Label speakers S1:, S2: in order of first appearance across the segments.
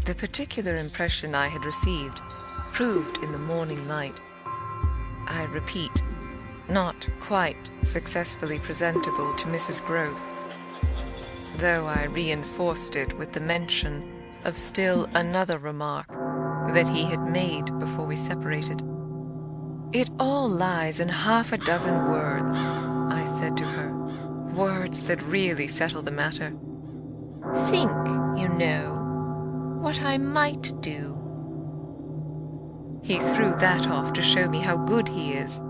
S1: The particular impression I had received proved in the morning light. I repeat, not quite successfully presentable to Mrs. Gross, though I reinforced it with the mention of still another remark that he had made before we separated. "It all lies in half a dozen words," I said to her, "words that really settle the matter. Think, you know, what I might do." He threw that off to show me how good he is.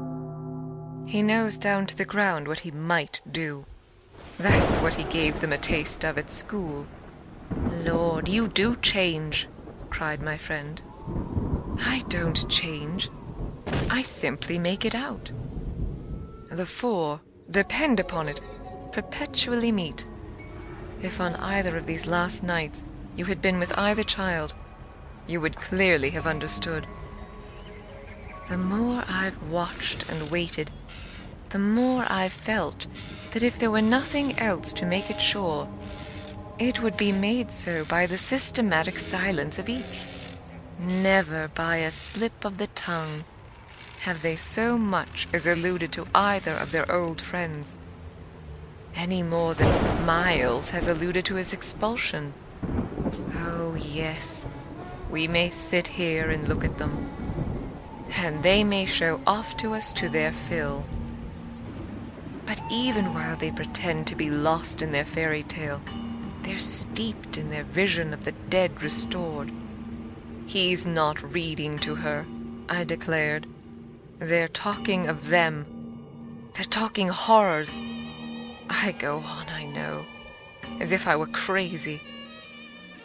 S1: He knows down to the ground what he might do. That's what he gave them a taste of at school. "Lord, you do change," cried my friend. "I don't change. I simply make it out. The four, depend upon it, perpetually meet. If on either of these last nights you had been with either child, you would clearly have understood. The more I've watched and waited, the more I've felt that if there were nothing else to make it sure, it would be made so by the systematic silence of each. Never by a slip of the tongue have they so much as alluded to either of their old friends, any more than Miles has alluded to his expulsion. Oh, yes, we may sit here and look at them, and they may show off to us to their fill. But even while they pretend to be lost in their fairy tale, they're steeped in their vision of the dead restored. He's not reading to her, I declared. They're talking of them. They're talking horrors. I go on, I know, as if I were crazy.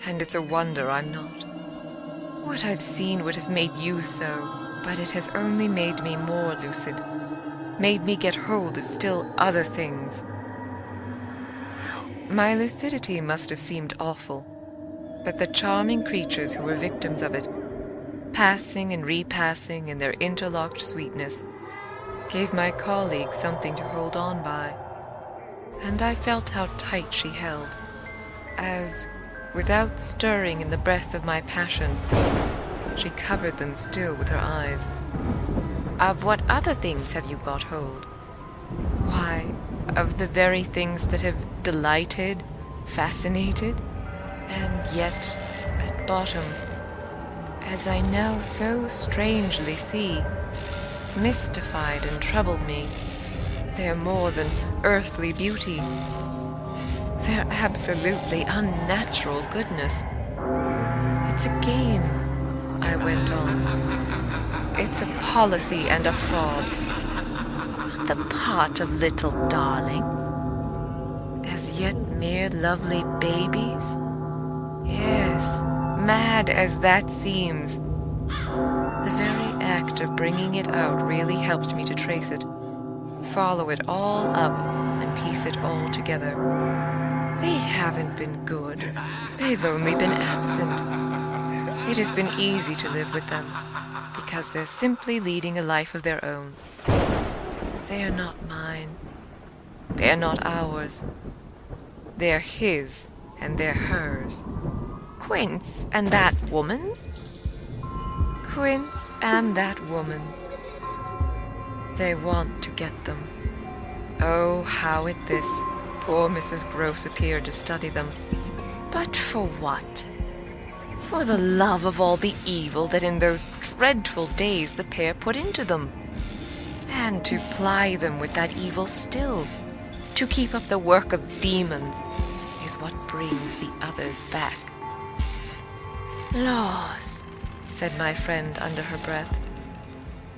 S1: And it's a wonder I'm not. What I've seen would have made you so, but it has only made me more lucid, made me get hold of still other things. My lucidity must have seemed awful, but the charming creatures who were victims of it, passing and repassing in their interlocked sweetness, gave my colleague something to hold on by, and I felt how tight she held, as, without stirring in the breath of my passion, she covered them still with her eyes. "Of what other things have you got hold?" "Why, of the very things that have delighted, fascinated, and yet, at bottom, as I now so strangely see, mystified and troubled me. They're more than earthly beauty. They're absolutely unnatural goodness. It's a game," I went on. "It's a policy and a fraud on the part of little darlings, as yet mere lovely babies. Yes, mad as that seems, the very act of bringing it out really helped me to trace it, follow it all up, and piece it all together. They haven't been good. They've only been absent. It has been easy to live with them, because they're simply leading a life of their own. They are not mine. They are not ours. They're his, and they're hers." "Quince and that woman's?" "Quince and that woman's. They want to get them." Oh, how at this poor Mrs. Gross appeared to study them. "But for what?" "For the love of all the evil that in those dreadful days the pair put into them, and to ply them with that evil still, to keep up the work of demons, is what brings the others back." "Laws," said my friend under her breath.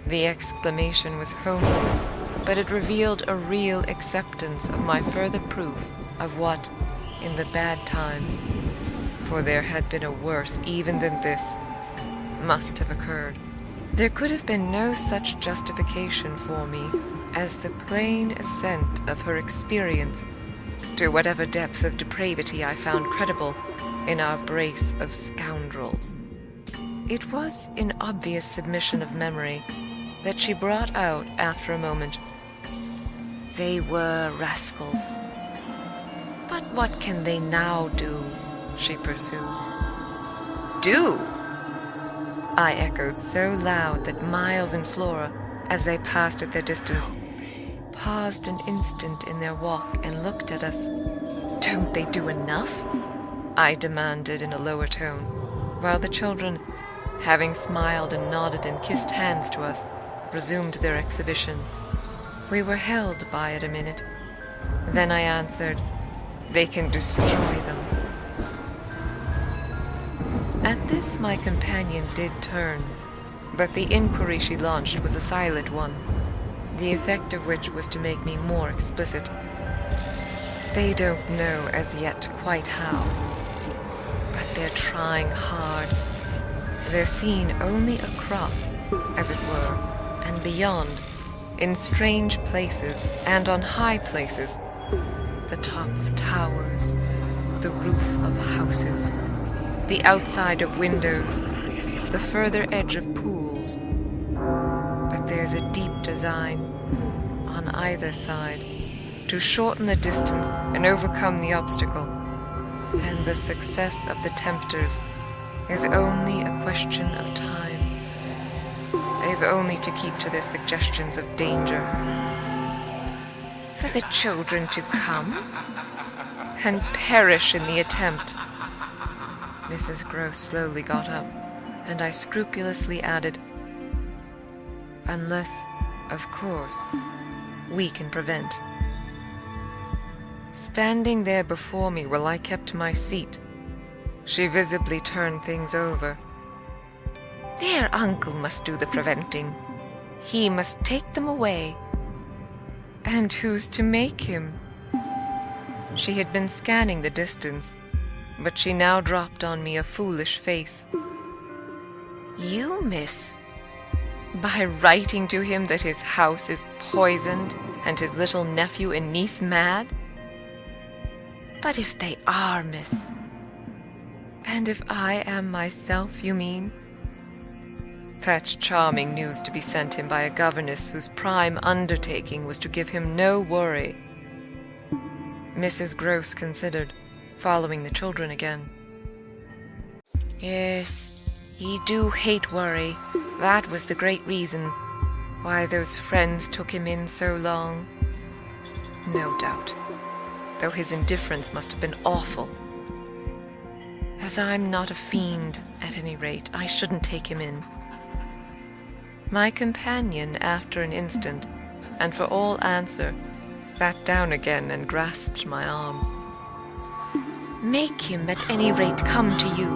S1: The exclamation was homely, but it revealed a real acceptance of my further proof of what, in the bad time, for there had been a worse even than this, must have occurred. There could have been no such justification for me as the plain assent of her experience to whatever depth of depravity I found credible in our brace of scoundrels. It was in obvious submission of memory that she brought out after a moment, "They were rascals. But what can they now do?" she pursued. do?" I echoed so loud that Miles and Flora, as they passed at their distance, paused an instant in their walk and looked at us. "Don't they do enough?" I demanded in a lower tone, while the children, having smiled and nodded and kissed hands to us, resumed their exhibition. We were held by it a minute. Then I answered, "They can destroy them." At this my companion did turn, but the inquiry she launched was a silent one, the effect of which was to make me more explicit. "They don't know as yet quite how, but they're trying hard. They're seen only across, as it were, and beyond, in strange places and on high places, the top of towers, the roof of houses, the outside of windows, the further edge of pools. But there's a deep design on either side to shorten the distance and overcome the obstacle, and the success of the tempters is only a question of time. They've only to keep to their suggestions of danger. For the children to come and perish in the attempt." Mrs. Gross slowly got up, and I scrupulously added, "Unless, of course, we can prevent." Standing there before me while I kept my seat, she visibly turned things over. "Their uncle must do the preventing. He must take them away." "And who's to make him?" She had been scanning the distance, but she now dropped on me a foolish face. "You, miss? By writing to him that his house is poisoned and his little nephew and niece mad? But if they are, miss, and if I am myself, you mean? That's charming news to be sent him by a governess whose prime undertaking was to give him no worry." Mrs. Gross considered, following the children again. "Yes, he do hate worry. That was the great reason why those friends took him in so long." "No doubt, though his indifference must have been awful. As I'm not a fiend, at any rate, I shouldn't take him in." My companion, after an instant, and for all answer, sat down again and grasped my arm. "Make him, at any rate, come to you."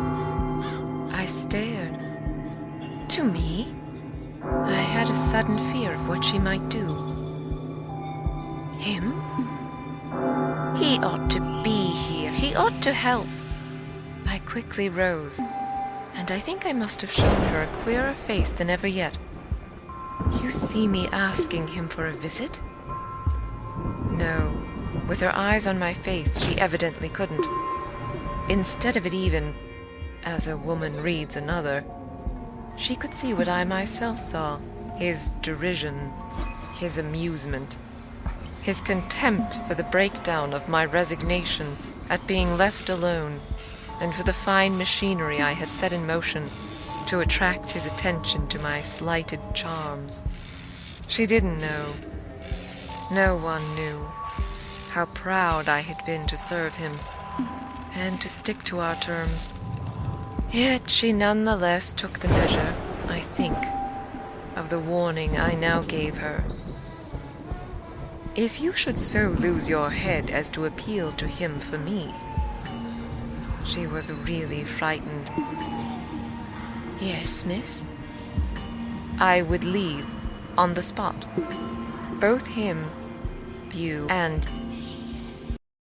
S1: I stared. "To me?" I had a sudden fear of what she might do. "Him? He ought to be here. He ought to help." I quickly rose, and I think I must have shown her a queerer face than ever yet. "You see me asking him for a visit?" No, with her eyes on my face, she evidently couldn't. Instead of it even, as a woman reads another, she could see what I myself saw, his derision, his amusement, his contempt for the breakdown of my resignation at being left alone, and for the fine machinery I had set in motion to attract his attention to my slighted charms. She didn't know, no one knew, how proud I had been to serve him, and to stick to our terms. Yet she nonetheless took the measure, I think, of the warning I now gave her. "If you should so lose your head as to appeal to him for me." She was really frightened. "Yes, miss?" "I would leave on the spot. Both him, you, and